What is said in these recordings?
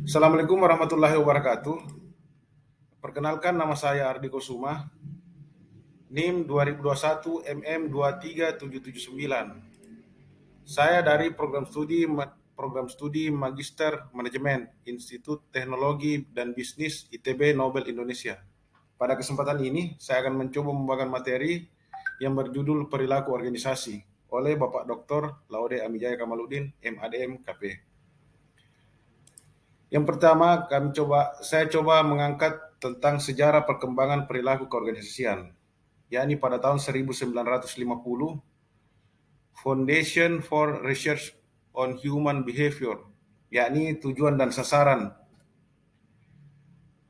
Assalamualaikum warahmatullahi wabarakatuh. Perkenalkan, nama saya Ardiko Suma, NIM 2021 MM 23779. Saya dari program studi Magister Manajemen Institut Teknologi dan Bisnis ITB Nobel Indonesia. Pada kesempatan ini, saya akan mencoba membawakan materi yang berjudul Perilaku Organisasi oleh Bapak Dr. Laude Amijaya Kamaludin, MADM KP. Yang pertama, saya coba mengangkat tentang sejarah perkembangan perilaku keorganisasian, yakni pada tahun 1950, Foundation for Research on Human Behavior, yakni tujuan dan sasaran.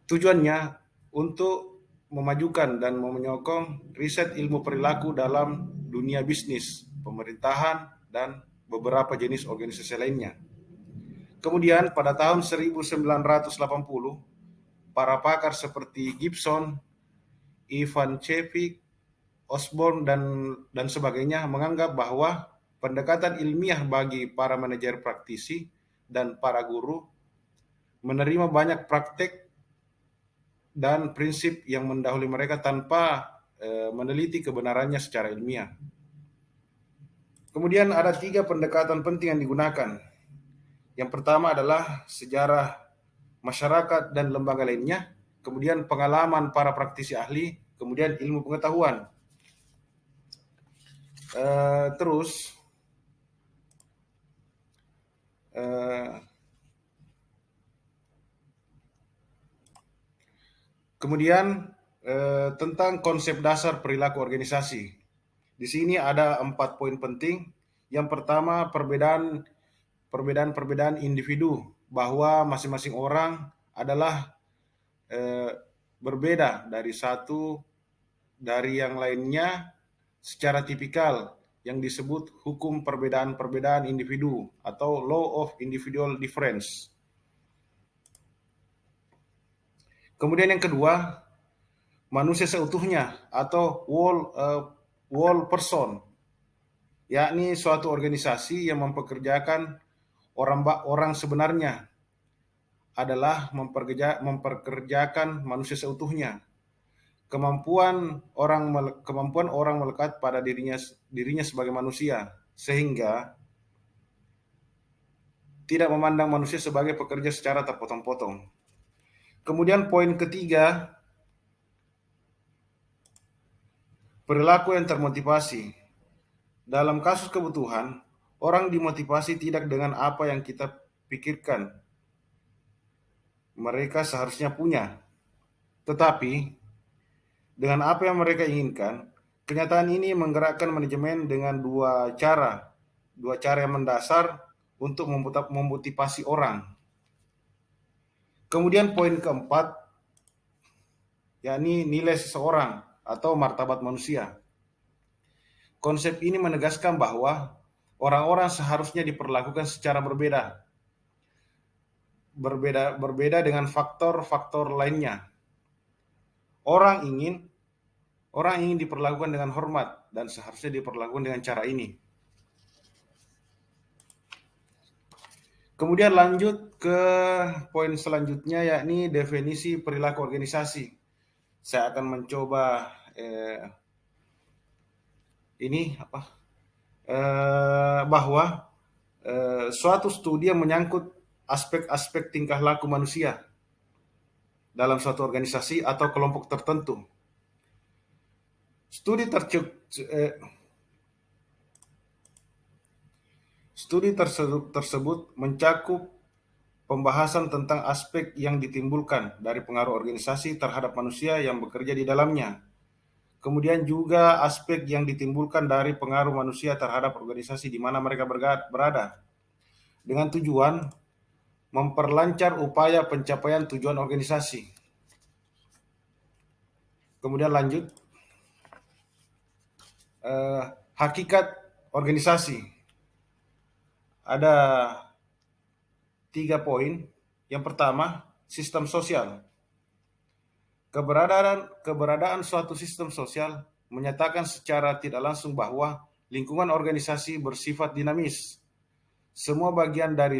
Tujuannya untuk memajukan dan menyokong riset ilmu perilaku dalam dunia bisnis, pemerintahan, dan beberapa jenis organisasi lainnya. Kemudian pada tahun 1980, para pakar seperti Gibson, Ivan Cevik, Osborne, dan sebagainya menganggap bahwa pendekatan ilmiah bagi para manajer praktisi dan para guru menerima banyak praktek dan prinsip yang mendahului mereka tanpa meneliti kebenarannya secara ilmiah. Kemudian ada 3 pendekatan penting yang digunakan. Yang pertama adalah sejarah masyarakat dan lembaga lainnya, kemudian pengalaman para praktisi ahli, kemudian ilmu pengetahuan. Terus kemudian tentang konsep dasar perilaku organisasi. Di sini ada 4 poin penting. Yang pertama, perbedaan individu, bahwa masing-masing orang adalah berbeda dari yang lainnya secara tipikal, yang disebut hukum perbedaan individu atau law of individual difference. Kemudian yang kedua, manusia seutuhnya atau whole person, yakni suatu organisasi yang mempekerjakan orang sebenarnya adalah memperkerjakan manusia seutuhnya. Kemampuan orang melekat pada dirinya sebagai manusia, sehingga tidak memandang manusia sebagai pekerja secara terpotong-potong. Kemudian poin ketiga, perilaku yang termotivasi. Dalam kasus kebutuhan, orang dimotivasi tidak dengan apa yang kita pikirkan mereka seharusnya punya, tetapi dengan apa yang mereka inginkan. Kenyataan ini menggerakkan manajemen dengan dua cara yang mendasar untuk memotivasi orang. Kemudian poin keempat, yakni nilai seseorang atau martabat manusia. Konsep ini menegaskan bahwa orang-orang seharusnya diperlakukan secara berbeda dengan faktor-faktor lainnya. Orang ingin diperlakukan dengan hormat dan seharusnya diperlakukan dengan cara ini. Kemudian lanjut ke poin selanjutnya, yakni definisi perilaku organisasi. Saya akan mencoba bahwa suatu studi yang menyangkut aspek-aspek tingkah laku manusia dalam suatu organisasi atau kelompok tertentu. Studi tersebut mencakup pembahasan tentang aspek yang ditimbulkan dari pengaruh organisasi terhadap manusia yang bekerja di dalamnya. Kemudian juga aspek yang ditimbulkan dari pengaruh manusia terhadap organisasi di mana mereka berada, dengan tujuan memperlancar upaya pencapaian tujuan organisasi. Kemudian lanjut, hakikat organisasi. Ada 3 poin. Yang pertama, sistem sosial. Keberadaan suatu sistem sosial menyatakan secara tidak langsung bahwa lingkungan organisasi bersifat dinamis, Semua bagian dari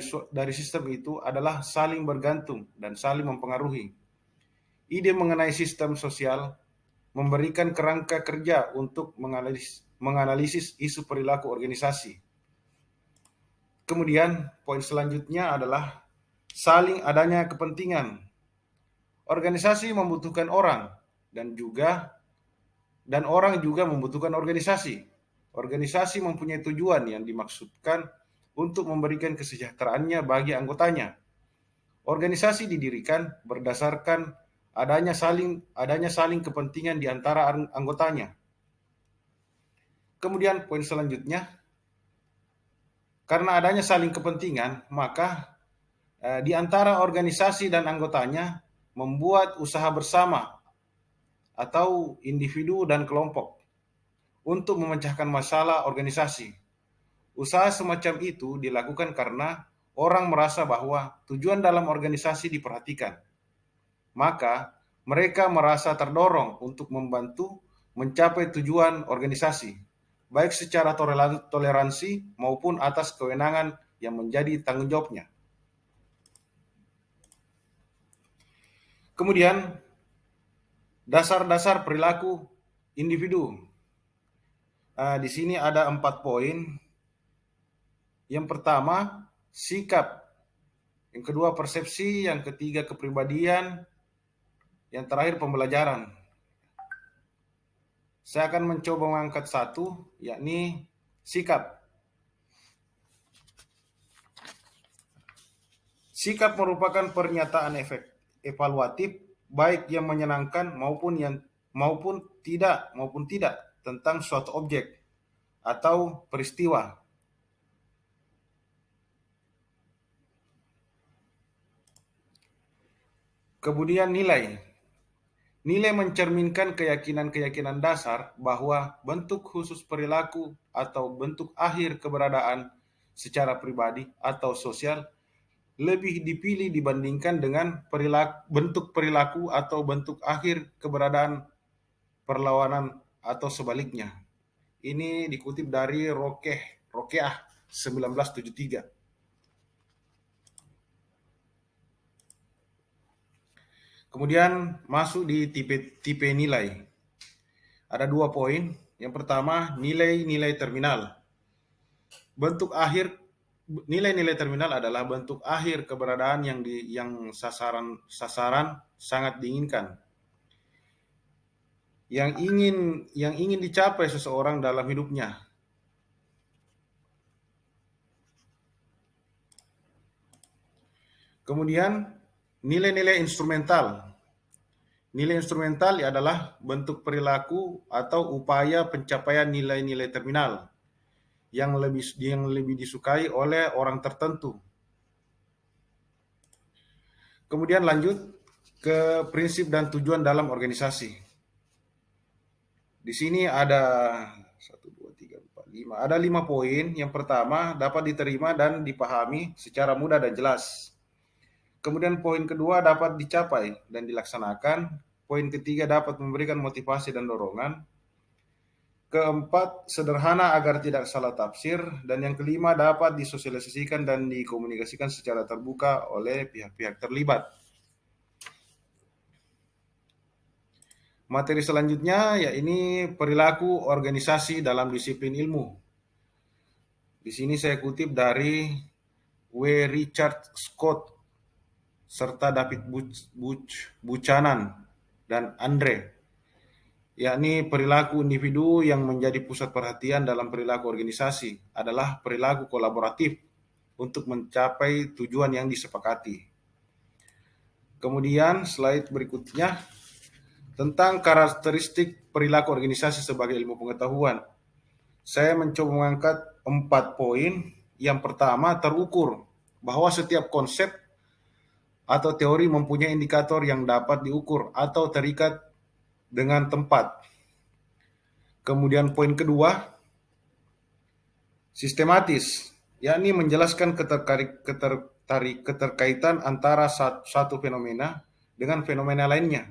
sistem itu adalah saling bergantung dan saling mempengaruhi. Ide mengenai sistem sosial memberikan kerangka kerja untuk menganalisis isu perilaku organisasi. Kemudian poin selanjutnya adalah saling adanya kepentingan. Organisasi membutuhkan orang dan orang juga membutuhkan organisasi. Organisasi mempunyai tujuan yang dimaksudkan untuk memberikan kesejahteraannya bagi anggotanya. Organisasi didirikan berdasarkan adanya saling kepentingan di antara anggotanya. Kemudian poin selanjutnya, karena adanya saling kepentingan, maka di antara organisasi dan anggotanya membuat usaha bersama atau individu dan kelompok untuk memecahkan masalah organisasi. Usaha semacam itu dilakukan karena orang merasa bahwa tujuan dalam organisasi diperhatikan. Maka mereka merasa terdorong untuk membantu mencapai tujuan organisasi, baik secara toleransi maupun atas kewenangan yang menjadi tanggung jawabnya. Kemudian, dasar-dasar perilaku individu. Di sini ada 4 poin. Yang pertama, sikap. Yang kedua, persepsi. Yang ketiga, kepribadian. Yang terakhir, pembelajaran. Saya akan mencoba mengangkat satu, yakni sikap. Sikap merupakan pernyataan evaluatif, baik yang menyenangkan maupun tidak tentang suatu objek atau peristiwa. Kemudian nilai. Nilai mencerminkan keyakinan-keyakinan dasar bahwa bentuk khusus perilaku atau bentuk akhir keberadaan secara pribadi atau sosial lebih dipilih dibandingkan dengan bentuk perilaku atau bentuk akhir keberadaan perlawanan atau sebaliknya. Ini dikutip dari Rokeah 1973. Kemudian masuk di tipe nilai. Ada 2 poin. Yang pertama, nilai-nilai terminal. Nilai-nilai terminal adalah bentuk akhir keberadaan yang sasaran sangat diinginkan. Yang ingin dicapai seseorang dalam hidupnya. Kemudian nilai-nilai instrumental. Nilai instrumental adalah bentuk perilaku atau upaya pencapaian nilai-nilai terminal yang lebih disukai oleh orang tertentu. Kemudian lanjut ke prinsip dan tujuan dalam organisasi. Di sini ada 1, 2, 3, 4, 5. Ada 5 poin. Yang pertama, dapat diterima dan dipahami secara mudah dan jelas. Kemudian poin kedua, dapat dicapai dan dilaksanakan. Poin ketiga, dapat memberikan motivasi dan dorongan. Keempat, sederhana agar tidak salah tafsir. Dan yang kelima, dapat disosialisasikan dan dikomunikasikan secara terbuka oleh pihak-pihak terlibat. Materi selanjutnya yakni perilaku organisasi dalam disiplin ilmu. Di sini saya kutip dari W. Richard Scott serta David Buchanan dan Andre, yakni perilaku individu yang menjadi pusat perhatian dalam perilaku organisasi adalah perilaku kolaboratif untuk mencapai tujuan yang disepakati. Kemudian slide berikutnya tentang karakteristik perilaku organisasi sebagai ilmu pengetahuan. Saya mencoba mengangkat 4 poin. Yang pertama, terukur, bahwa setiap konsep atau teori mempunyai indikator yang dapat diukur atau terikat dengan tempat. Kemudian poin kedua, sistematis, yakni menjelaskan keterkaitan antara satu fenomena dengan fenomena lainnya.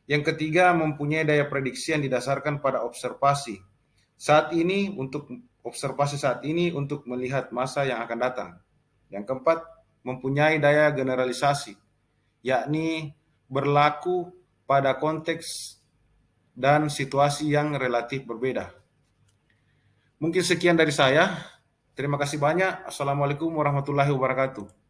Yang ketiga, mempunyai daya prediksi yang didasarkan pada observasi. Saat ini untuk observasi saat ini untuk melihat masa yang akan datang. Yang keempat, mempunyai daya generalisasi, yakni berlaku pada konteks dan situasi yang relatif berbeda. Mungkin sekian dari saya. Terima kasih banyak. Assalamualaikum warahmatullahi wabarakatuh.